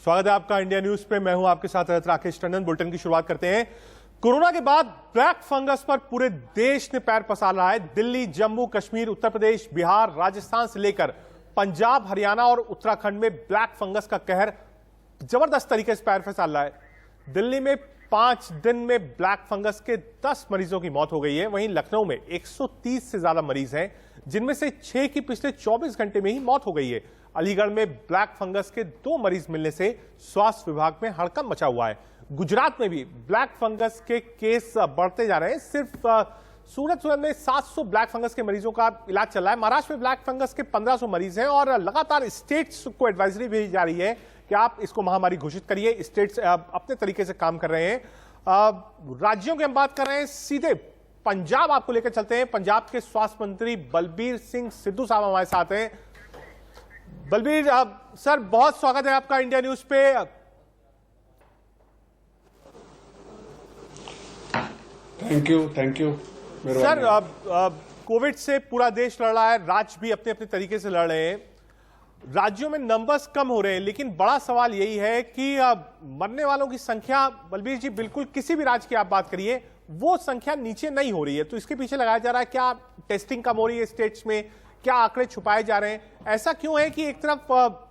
स्वागत है आपका इंडिया न्यूज पे। मैं हूं आपके साथ राकेश टंडन। बुलेटिन की शुरुआत करते हैं। कोरोना के बाद ब्लैक फंगस पर पूरे देश ने पैर पसार रहा है। दिल्ली, जम्मू कश्मीर, उत्तर प्रदेश, बिहार, राजस्थान से लेकर पंजाब, हरियाणा और उत्तराखंड में ब्लैक फंगस का कहर जबरदस्त तरीके से पैर पसार रहा है। दिल्ली में 5 दिन में ब्लैक फंगस के 10 मरीजों की मौत हो गई है। वहीं लखनऊ में 130 से ज्यादा मरीज हैं, जिनमें से 6 की पिछले 24 घंटे में ही मौत हो गई है। अलीगढ़ में ब्लैक फंगस के 2 मरीज मिलने से स्वास्थ्य विभाग में हड़कंप मचा हुआ है। गुजरात में भी ब्लैक फंगस के केस बढ़ते जा रहे हैं। सिर्फ सूरत में 700 ब्लैक फंगस के मरीजों का इलाज चल रहा है। महाराष्ट्र में ब्लैक फंगस के 1500 मरीज हैं और लगातार स्टेट्स को एडवाइजरी भेजी जा रही है कि आप इसको महामारी घोषित करिए। स्टेट्स अपने तरीके से काम कर रहे हैं। राज्यों की हम बात कर रहे हैं, सीधे पंजाब आपको लेकर चलते हैं। पंजाब के स्वास्थ्य मंत्री बलबीर सिंह सिद्धू साहब हमारे साथ हैं। बलबीर सर, बहुत स्वागत है आपका इंडिया न्यूज पे। थैंक यू सर, कोविड से पूरा देश लड़ रहा है, राज्य भी अपने अपने तरीके से लड़ रहे हैं। राज्यों में नंबर्स कम हो रहे हैं, लेकिन बड़ा सवाल यही है कि मरने वालों की संख्या, बलबीर जी, बिल्कुल किसी भी राज्य की आप बात करिए, वो संख्या नीचे नहीं हो रही है। तो इसके पीछे लगाया जा रहा है क्या टेस्टिंग कम हो रही है स्टेट्स में, क्या आंकड़े छुपाए जा रहे हैं? ऐसा क्यों है कि एक तरफ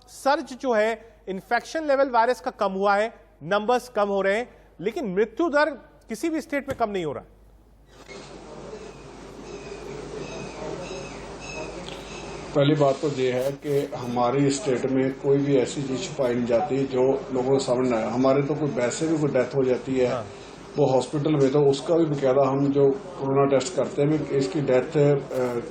सर्ज जो है, इन्फेक्शन लेवल वायरस का कम हुआ है, नंबर्स कम हो रहे हैं, लेकिन मृत्यु दर किसी भी स्टेट में कम नहीं हो रहा? पहली बात तो ये है कि हमारी स्टेट में कोई भी ऐसी चीज छुपाई नहीं जाती जो लोगों के सामने आया। हमारे तो कोई वैसे भी कोई डेथ हो जाती है, हाँ। वो हॉस्पिटल में तो उसका भी बकायदा हम जो कोरोना टेस्ट करते हैं कि इसकी डेथ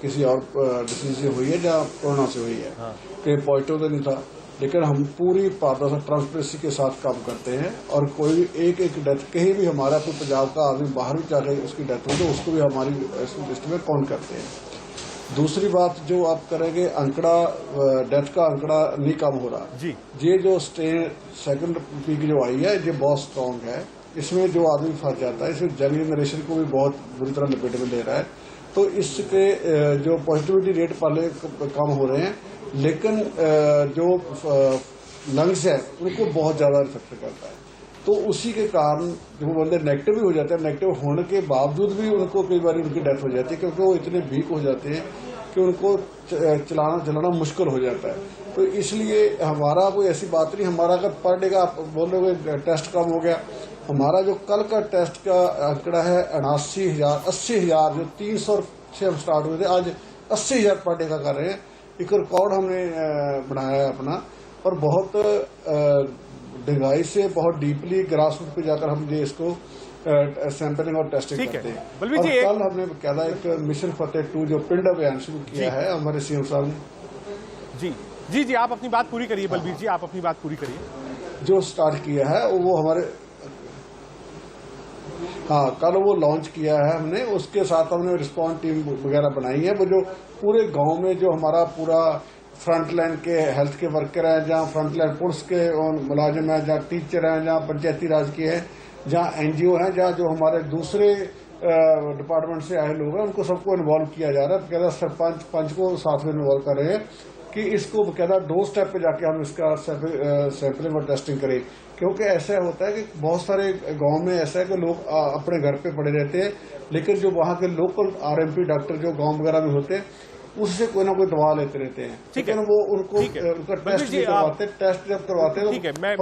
किसी और डिसीज से हुई है या कोरोना से हुई है, हाँ। कि पॉजिटिव तो नहीं था, लेकिन हम पूरी पारदर्शिता ट्रांसपेरेंसी के साथ काम करते हैं और कोई भी एक डेथ कहीं भी हमारा कोई पंजाब का आदमी बाहर भी जाके उसकी डेथ हो तो उसको भी हमारी लिस्ट में काउंट करते हैं। दूसरी बात जो आप करेंगे, आंकड़ा डेथ का आंकड़ा नहीं कम हो रहा जी। ये जो सेकंड पीक जो आई है ये बहुत स्ट्रांग है। इसमें जो आदमी फंस जाता है, इसमें यंग जनरेशन को भी बहुत बुरी तरह लपेट में ले रहा है। तो इसके जो पॉजिटिविटी रेट पहले कम हो रहे हैं, लेकिन जो लंग्स है उनको बहुत ज्यादा इफेक्ट करता है। तो उसी के कारण जो बंदे नेगेटिव भी हो जाते हैं, नेगेटिव होने के बावजूद भी उनको कई बार उनकी डेथ हो जाती है, क्योंकि वो इतने वीक हो जाते हैं कि उनको चलाना मुश्किल हो जाता है। तो इसलिए हमारा कोई ऐसी बात नहीं, हमारा अगर पर डे का आप बोलोगे टेस्ट कम हो गया, हमारा जो कल का टेस्ट का आंकड़ा है 80,000 जो 300 से हम स्टार्ट हुए थे, आज 80,000 पर डे का कर रहे हैं। एक रिकॉर्ड हमने बनाया है अपना, और बहुत ढंगाई से, बहुत डीपली ग्रास रूट पे जाकर हम ये इसको सैंपलिंग और टेस्टिंग करते हैं। और कल हमने कहता एक मिशन फतेह 2 जो पिंड अभियान शुरू किया है हमारे सीएम साहब ने। जी जी जी, आप अपनी बात पूरी करिए। बलबीर जी, आप अपनी बात पूरी करिए। जो स्टार्ट किया है वो हमारे, हाँ, कल वो लॉन्च किया है हमने। उसके साथ हमने रिस्पॉन्स टीम वगैरह बनाई है। वो जो पूरे गांव में जो हमारा पूरा फ्रंट लाइन के हेल्थ के वर्कर हैं, जहाँ फ्रंट लाइन पुलिस के मुलाजिम हैं, जहाँ टीचर हैं, जहाँ पंचायती राज के हैं, जहाँ एनजीओ हैं, जहाँ जो हमारे दूसरे डिपार्टमेंट से आए लोग हैं, उनको सबको इन्वॉल्व किया जा रहा है। बकायदा सरपंच पंच को साथ में इन्वॉल्व कर रहे हैं कि इसको बकायदा 2 स्टेप पे जाके हम इसका सैंपलिंग और टेस्टिंग करें। क्योंकि ऐसा होता है कि बहुत सारे गांव में ऐसा है कि लोग अपने घर पे पड़े रहते हैं, लेकिन जो वहाँ के लोकल आरएमपी डॉक्टर जो गांव वगैरह में होते हैं, उससे कोई ना कोई दवा लेते रहते हैं। ठीक है, वो उनको उनका टेस्ट भी करवाते हैं। टेस्ट जब करवाते हैं, ठीक है, मैं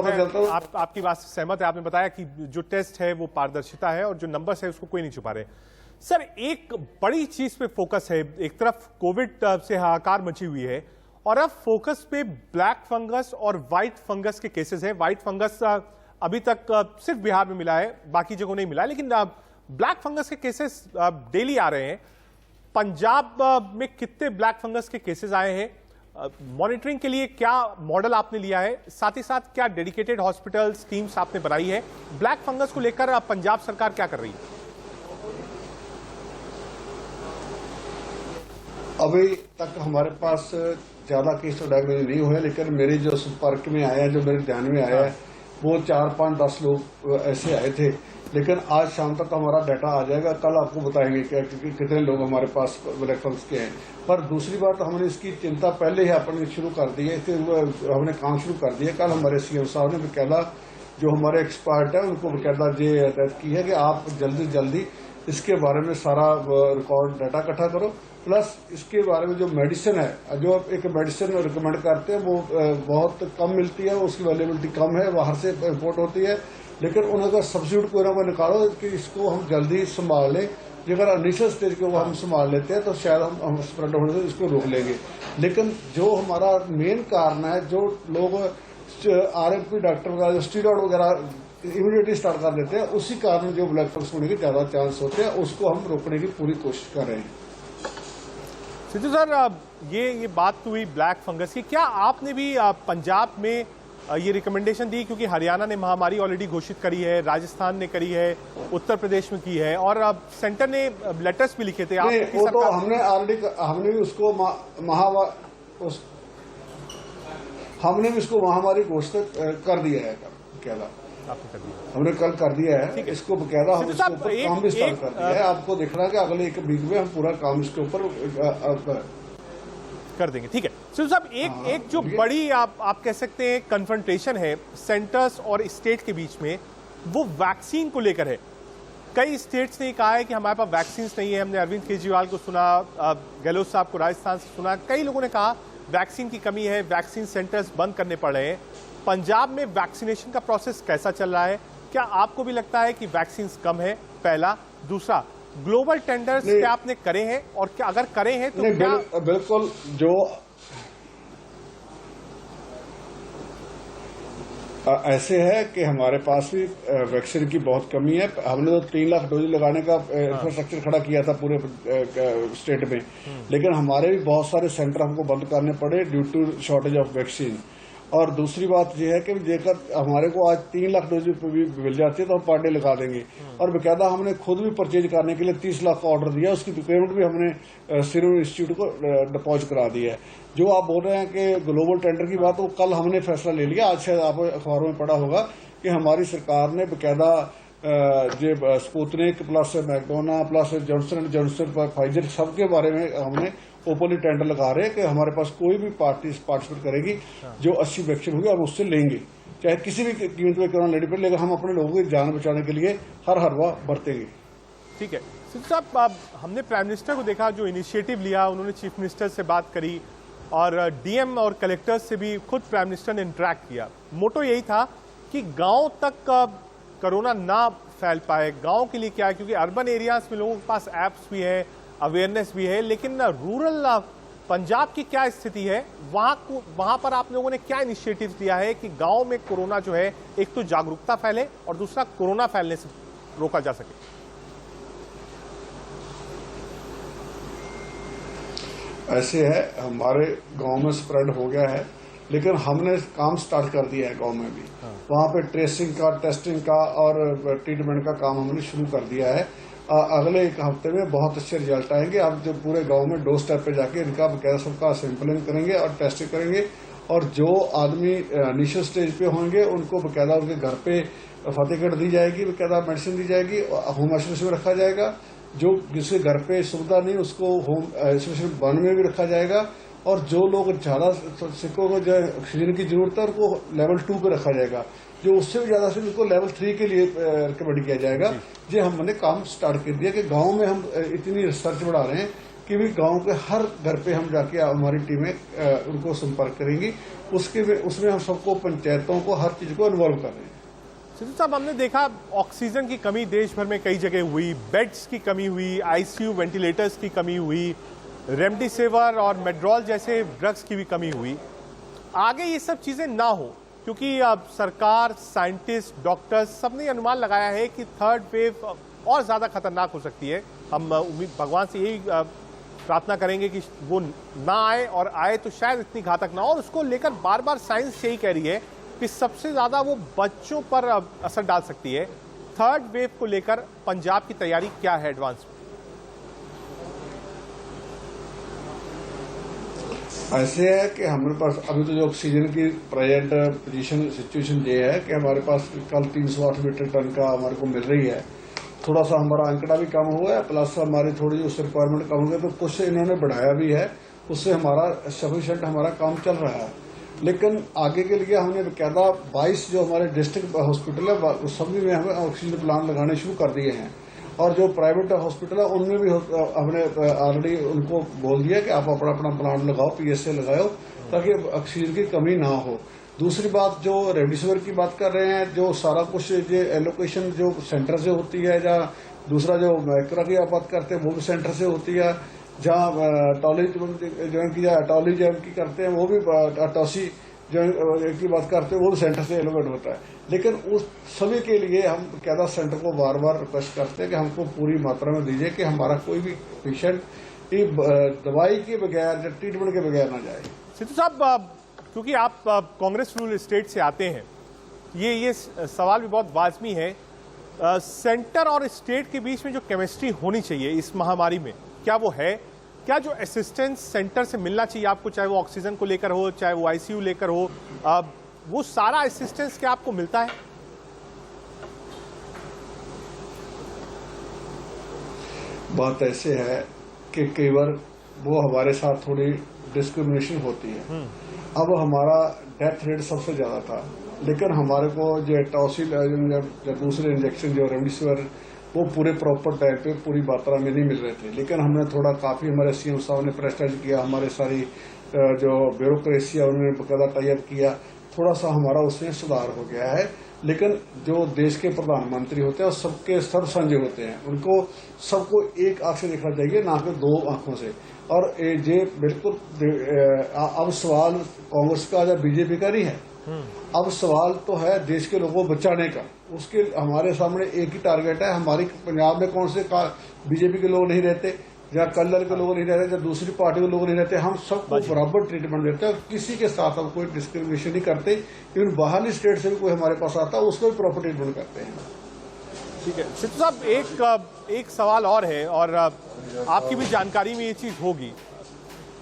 आपकी बात से सहमत है। आपने बताया कि जो टेस्ट है वो पारदर्शिता है और जो नंबर्स है उसको कोई नहीं छुपा रहे। सर, एक बड़ी चीज पे फोकस है। एक तरफ कोविड से हाहाकार मची हुई है और अब फोकस पे ब्लैक फंगस और व्हाइट फंगस के केसेस हैं। व्हाइट फंगस अभी तक सिर्फ बिहार में मिला है, बाकी जगहों नहीं मिला है, लेकिन ब्लैक फंगस के केसेस डेली आ रहे हैं। पंजाब में कितने ब्लैक फंगस के केसेस आए हैं? मॉनिटरिंग के लिए क्या मॉडल आपने लिया है? साथ ही साथ क्या डेडिकेटेड हॉस्पिटल टीम्स आपने बनाई है? ब्लैक फंगस को लेकर पंजाब सरकार क्या कर रही है? अभी तक हमारे पास ज्यादा केस तो डायग्नोज नहीं हुए, लेकिन मेरे जो संपर्क में आया है, जो मेरे ध्यान में आया है, वो 4, 5, 10 लोग ऐसे आए थे। लेकिन आज शाम तक हमारा डाटा आ जाएगा, कल आपको बताएंगे कि कितने लोग हमारे पास ब्लैक फंगस के हैं। पर दूसरी बात, हमने इसकी चिंता पहले ही अपने शुरू कर दी है, हमने काम शुरू कर दिया। कल हमारे सीएम साहब ने बकायदा जो हमारे एक्सपर्ट है उनको बकायदा ये हिदायत की है कि आप जल्दी जल्दी इसके बारे में सारा रिकॉर्ड डाटा इकट्ठा करो, प्लस इसके बारे में जो मेडिसिन है, जो एक मेडिसिन रिकमेंड करते हैं वो बहुत कम मिलती है, उसकी अवेलेबिलिटी कम है, बाहर से इम्पोर्ट होती है। लेकिन उनका सब्सिट्यूट कोई ना कोई निकालो कि इसको हम जल्दी संभाल लें। अगर इनिशियल स्टेज को हम संभाल लेते हैं तो शायद हम स्प्रेड होने से इसको रोक लेंगे। लेकिन जो हमारा मेन कारण है, जो लोग RMP डॉक्टर वगैरह जो स्टीरॉयड वगैरह इमीडिएटली स्टार्ट कर देते हैं, उसी कारण जो ब्लैक फंगस होने के ज्यादा चांस होते हैं, उसको हम रोकने की पूरी कोशिश कर रहे हैं। सिद्धू सर, ये बात तो हुई ब्लैक फंगस की। क्या आपने भी पंजाब में ये रिकमेंडेशन दी, क्योंकि हरियाणा ने महामारी ऑलरेडी घोषित करी है, राजस्थान ने करी है, उत्तर प्रदेश में की है, और सेंटर ने लेटर्स भी लिखे थे। वो तो हमने ऑलरेडी हमने भी उसको हमने भी इसको महामारी घोषित कर दिया है। क्या आपने कर दिया? हमने कल कर दिया है इसको बकायदा। हम इसके ऊपर काम भी स्टार्ट कर दिया है। आपको दिख रहा है कि अगले 1 वीक में हम पूरा काम इसके ऊपर कर देंगे। ठीक है सिद्धू साहब, एक जो बड़ी आप कह सकते हैं कन्फ्रंटेशन है सेंटर्स और स्टेट के बीच में, वो वैक्सीन को लेकर है। कई स्टेट्स ने कहा है कि हमारे पास वैक्सीन नहीं है। हमने अरविंद केजरीवाल को सुना, गहलोत साहब को राजस्थान से सुना, कई लोगों ने कहा वैक्सीन की कमी है, वैक्सीन सेंटर्स बंद करने पड़ रहे हैं। पंजाब में वैक्सीनेशन का प्रोसेस कैसा चल रहा है? क्या आपको भी लगता है कि वैक्सीन कम है? पहला। दूसरा, ग्लोबल टेंडर्स क्या आपने करे हैं, और क्या अगर करे हैं तो क्या? बिल्कुल, जो ऐसे है कि हमारे पास भी वैक्सीन की बहुत कमी है। हमने तो 3 लाख डोज लगाने का इंफ्रास्ट्रक्चर खड़ा किया था पूरे स्टेट में, लेकिन हमारे भी बहुत सारे सेंटर हमको बंद करने पड़े due to shortage of vaccine. और दूसरी बात यह है कि जेकर हमारे को आज 3 लाख डोज भी मिल जाती है तो हम पर डे लगा देंगे। और बेकायदा हमने खुद भी परचेज करने के लिए 30 लाख का ऑर्डर दिया, उसकी पेमेंट भी हमने सीरम इंस्टीट्यूट को डिपॉजिट करा दिया है। जो आप बोल रहे हैं कि ग्लोबल टेंडर की बात, वो कल हमने फैसला ले लिया। आज शायद आप अखबारों में पढ़ा होगा कि हमारी सरकार ने बेकायदा जो Sputnik plus McDonagh plus Johnson and Johnson Pfizer सबके बारे में हमने ओपनली टेंडर लगा रहे हैं कि हमारे पास कोई भी पार्टी पार्टिसिपेट करेगी जो अच्छी वैक्सीन होगी हम उससे लेंगे, चाहे किसी भी कीमत पे कोरोना लेने पड़े, लेकिन हम अपने लोगों की जान बचाने के लिए हर हरवा बरतेंगे। ठीक है सिद्धू साहब, हमने प्राइम मिनिस्टर को देखा जो इनिशिएटिव लिया, उन्होंने चीफ मिनिस्टर से बात करी और डीएम और कलेक्टर्स से भी खुद प्राइम मिनिस्टर ने इंटरेक्ट किया। मोटो यही था कि गांव तक कोरोना ना फैल पाए। गांव के लिए क्या है, क्योंकि अर्बन एरियाज में लोगों के पास एप्स भी है, अवेयरनेस भी है, लेकिन रूरल पंजाब की क्या स्थिति है, वहां पर आप लोगों ने क्या इनिशिएटिव लिया है कि गांव में कोरोना जो है, एक तो जागरूकता फैले और दूसरा कोरोना फैलने से रोका जा सके? ऐसे है, हमारे गांव में स्प्रेड हो गया है, लेकिन हमने काम स्टार्ट कर दिया है गांव में भी। वहां पे ट्रेसिंग का, टेस्टिंग का और ट्रीटमेंट का काम हमने शुरू कर दिया है। अगले 1 हफ्ते में बहुत अच्छे रिजल्ट आएंगे। आप जो पूरे गांव में डोर स्टेप पे जाके इनका बकायदा सबका सैंपलिंग करेंगे और टेस्टिंग करेंगे, और जो आदमी इनिशियल स्टेज पे होंगे उनको बकायदा उनके घर पे फतेह किट दी जाएगी, बकायदा मेडिसिन दी जाएगी, होम आइसोलेशन में रखा जाएगा। जो जिसके घर पे सुविधा नहीं उसको होम आइसोलेशन 1 में भी रखा जाएगा, और जो लोग ज्यादा सिक्कों को जो ऑक्सीजन की जरूरत है उनको लेवल 2 पे रखा जाएगा, जो उससे भी ज्यादा से उनको लेवल 3 के लिए रिकमेंड किया जाएगा। ये हमने काम स्टार्ट कर दिया कि गांव में हम इतनी रिसर्च बढ़ा रहे हैं कि भी गांव के हर घर पे हम जाके हमारी टीमें उनको संपर्क करेंगी। उसमें हम सबको, पंचायतों को, हर चीज को इन्वॉल्व कर रहे हैं। सिद्धू साहब, हमने देखा ऑक्सीजन की कमी देश भर में कई जगह हुई, बेड्स की कमी हुई, आईसीयू वेंटिलेटर्स की कमी हुई, रेमडेसिविर और मेड्रोल जैसे ड्रग्स की भी कमी हुई। आगे ये सब चीजें ना हो, क्योंकि अब सरकार, साइंटिस्ट, डॉक्टर्स सबने अनुमान लगाया है कि 3rd वेव और ज्यादा खतरनाक हो सकती है। हम उम्मीद भगवान से यही प्रार्थना करेंगे कि वो ना आए, और आए तो शायद इतनी घातक ना हो। और उसको लेकर बार बार साइंस यही कह रही है कि सबसे ज्यादा वो बच्चों पर असर डाल सकती है। 3rd वेव को लेकर पंजाब की तैयारी क्या है एडवांस में? ऐसे है कि हमारे पास अभी तो जो ऑक्सीजन की प्रेजेंट पोजीशन सिचुएशन ये है कि हमारे पास कल 308 मीट्रिक टन का हमारे को मिल रही है। थोड़ा सा हमारा आंकड़ा भी कम हुआ है, प्लस हमारी थोड़ी उस रिक्वायरमेंट कम हो गई, तो कुछ इन्होंने बढ़ाया भी है, उससे हमारा सफिशिएंट हमारा काम चल रहा है। लेकिन आगे के लिए हमने बकायदा 22 जो हमारे डिस्ट्रिक्ट हॉस्पिटल है सभी में हमें ऑक्सीजन प्लांट लगाने शुरू कर दिए हैं, और जो प्राइवेट हॉस्पिटल है उनमें भी हमने ऑलरेडी उनको बोल दिया कि आप अपना अपना प्लांट लगाओ, पीएसए लगाओ, ताकि ऑक्सीजन की कमी ना हो। दूसरी बात जो रेमडेसिविर की बात कर रहे हैं, जो सारा कुछ जो एलोकेशन जो सेंटर से होती है, या दूसरा जो मैक्रा की आप बात करते हैं वो भी सेंटर से होती है, जहाँ टॉली ज्वाइन की जाए टॉली ज्वाइन की करते हैं वो भी टॉसी जो की बात करते हैं वो भी सेंटर से एलोकेट होता है। लेकिन उस सभी के लिए हम बकायदा सेंटर को बार बार रिक्वेस्ट करते हैं कि हमको पूरी मात्रा में दीजिए कि हमारा कोई भी पेशेंट दवाई के बगैर या ट्रीटमेंट के बगैर ना जाए। सिद्धू साहब, क्योंकि आप कांग्रेस रूल स्टेट से आते हैं, ये सवाल भी बहुत वाजमी है। सेंटर और स्टेट के बीच में जो केमिस्ट्री होनी चाहिए इस महामारी में, क्या वो है? क्या जो असिस्टेंस सेंटर से मिलना चाहिए आपको, चाहे वो ऑक्सीजन को लेकर हो, चाहे वो आईसीयू लेकर हो, वो सारा असिस्टेंस क्या आपको मिलता है? बात ऐसे है कि कई बार वो हमारे साथ थोड़ी डिस्क्रिमिनेशन होती है। अब हमारा डेथ रेट सबसे ज्यादा था, लेकिन हमारे को जो टॉसिल या दूसरे इंजेक्शन जो रेमडेसिविर वो पूरे प्रॉपर टाइम पे पूरी मात्रा में नहीं मिल रहे थे। लेकिन हमने थोड़ा काफी हमारे सीएम साहब ने प्रेस्टाइज किया, हमारे सारी जो ब्यूरोक्रेसी है उन्होंने बकायदा टाइप किया, थोड़ा सा हमारा उसमें सुधार हो गया है। लेकिन जो देश के प्रधानमंत्री होते हैं सबके सब साझे होते हैं, उनको सबको एक आंख से देखना चाहिए, ना कि दो आंखों से। और ये बिल्कुल अब सवाल कांग्रेस का या बीजेपी का नहीं है, अब सवाल तो है देश के लोगों को बचाने का। उसके हमारे सामने एक ही टारगेट है। हमारी पंजाब में कौन से बीजेपी के लोग नहीं रहते, या कलर के लोग नहीं रहते, या दूसरी पार्टी के लोग नहीं रहते, हम सबको बराबर ट्रीटमेंट देते हैं, किसी के साथ हम कोई डिस्क्रिमिनेशन नहीं करते। इवन बाहरी स्टेट से भी कोई हमारे पास आता है उसको भी प्रॉपर ट्रीटमेंट करते हैं। ठीक है सिद्धू साहब, एक सवाल और है, और आपकी भी जानकारी में ये चीज होगी।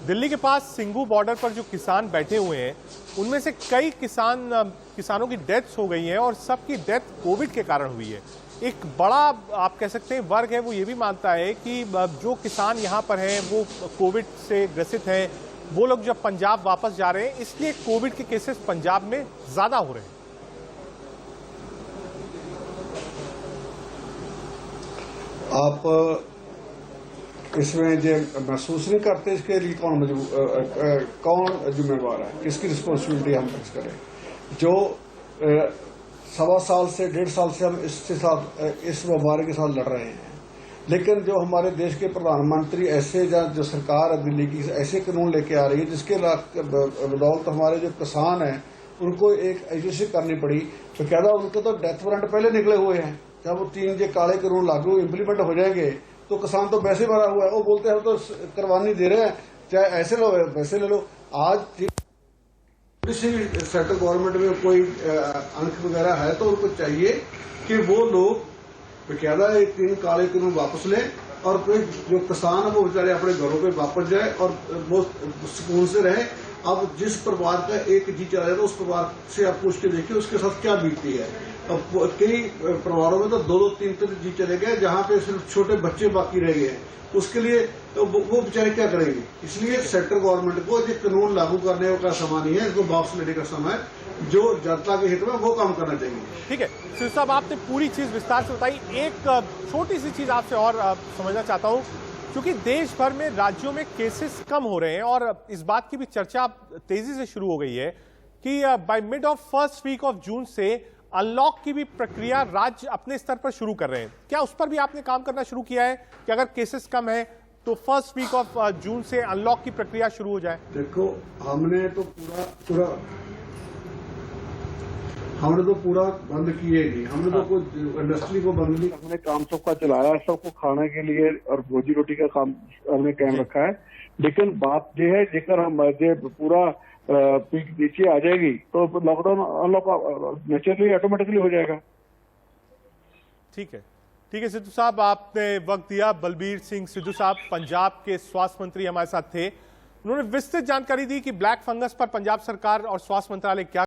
दिल्ली के पास सिंघू बॉर्डर पर जो किसान बैठे हुए हैं, उनमें से कई किसानों की डेथ्स हो गई हैं, और सबकी डेथ कोविड के कारण हुई है। एक बड़ा आप कह सकते हैं वर्ग है, वो ये भी मानता है कि जो किसान यहाँ पर हैं वो कोविड से ग्रसित हैं, वो लोग जब पंजाब वापस जा रहे हैं, इसलिए कोविड के केसेस पंजाब में ज्यादा हो रहे हैं। आप इसमें जो महसूस नहीं करते, इसके लिए कौन जिम्मेवार है, किसकी रिस्पॉन्सिबिलिटी हम फिक्स करें? जो 1.25 साल से 1.5 साल से हम इसके साथ इस बीमारी के साथ लड़ रहे हैं, लेकिन जो हमारे देश के प्रधानमंत्री ऐसे जो सरकार है दिल्ली की ऐसे कानून लेके आ रही है जिसके बदौलत हमारे जो किसान हैं उनको एक एजेंसी करनी पड़ी। तो कहता उनके तो डेथ वारंट पहले निकले हुए हैं, जब वो 3 जो काले कानून लागू इम्प्लीमेंट हो जाएंगे तो किसान तो वैसे मरा हुआ है, वो बोलते हैं तो करवानी दे रहे हैं, चाहे ऐसे लो वैसे ले लो। आज किसी भी सेंट्रल गवर्नमेंट में कोई अंक वगैरह है तो उनको चाहिए कि वो लोग बकायदा 3 काले कानून वापस लें, और कोई जो किसान है वो बेचारे अपने घरों पे वापस जाए और वो सुकून से रहे। अब जिस परिवार का एक जी चला जाता है उस परिवार से आप पूछ के देखिए उसके साथ क्या बीतती है। अब कई परिवारों में तो 2-2, 3-3 जी चले गए, जहाँ पे सिर्फ छोटे बच्चे बाकी रह गए। उसके लिए तो वो बेचारे क्या करेंगे? इसलिए सेंट्रल गवर्नमेंट को ये कानून लागू करने का समय नहीं है, इसको वापस लेने का समय है। जो जनता के हित में वो काम करना चाहिए। ठीक है सिद्धू साहब, आपने पूरी चीज विस्तार से बताई। एक छोटी सी चीज आपसे और समझना चाहता हूँ, क्योंकि देश भर में राज्यों में केसेस कम हो रहे हैं, और इस बात की भी चर्चा तेजी से शुरू हो गई है कि by mid of first week of June से अनलॉक की भी प्रक्रिया राज्य अपने स्तर पर शुरू कर रहे हैं। क्या उस पर भी आपने काम करना शुरू किया है कि अगर केसेस कम है तो फर्स्ट वीक ऑफ जून से अनलॉक की प्रक्रिया शुरू हो जाए? देखो हमने तो पूरा बंद किए नहीं, हमने तो कोई इंडस्ट्री को बंद नहीं, हमने काम सबका चलाया, सबको खाने के लिए और रोजी रोटी का काम हमने कायम रखा है। लेकिन बात यह है जेकर हम पूरा पीक नीचे आ जाएगी तो लॉकडाउन अनलॉक नेचुरली ऑटोमेटिकली हो जाएगा। ठीक है सिद्धू साहब, आपने वक्त दिया। बलबीर सिंह सिद्धू साहब पंजाब के स्वास्थ्य मंत्री हमारे साथ थे। उन्होंने विस्तृत जानकारी दी कि ब्लैक फंगस पर पंजाब सरकार और स्वास्थ्य मंत्रालय क्या